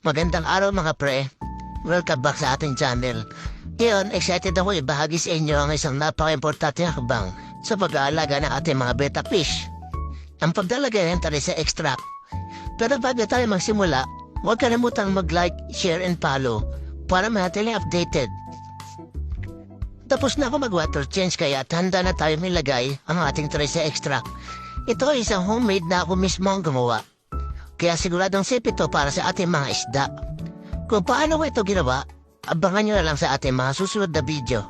Magandang araw mga pre. Welcome back sa ating channel. Ngayon, excited ako ibahagi sa inyo ang isang napaka-importante hakbang sa pag-aalaga ng ating mga betta fish. Ang paglalagay ng sa extract. Pero bago tayo magsimula, huwag kalimutang mag-like, share, and follow para manatili updated. Tapos na ako mag-water change kaya handa na tayo nilagay ang ating sa extract. Ito ay isang homemade na ako mismo ang gumawa. Kaya siguradong safe ito para sa ating mga isda. Kung paano ko ito ginawa, abangan nyo na lang sa ating mga susunod na video.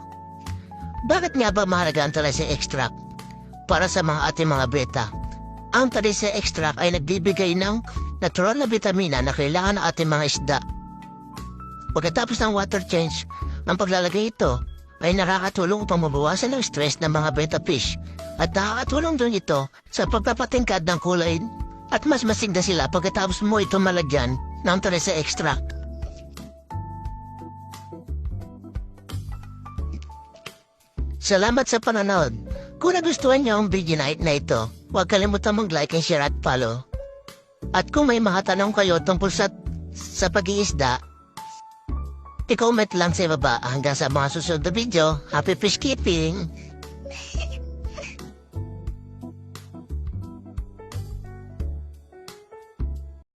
Bakit nga ba mahalaga ang sa extract para sa mga ating mga beta? Ang sa extract ay nagbibigay ng natural na vitamina na kailangan ng ating mga isda. Pagkatapos ng water change, ang paglalagay ito ay nakakatulong upang mabawasan ng stress ng mga betta fish at nakakatulong din ito sa pagpapatingkad ng kulay at mas masigda sila pagkatapos mo ito malagyan ng sa extract. Salamat sa panonood. Kung nagustuhan niyo ang video na ito, huwag kalimutan mag-like and share at follow. At kung may mga tanong kayo tungkol sa pag-iisda, i-comment lang sa baba hanggang sa mga susunod na video. Happy fish keeping!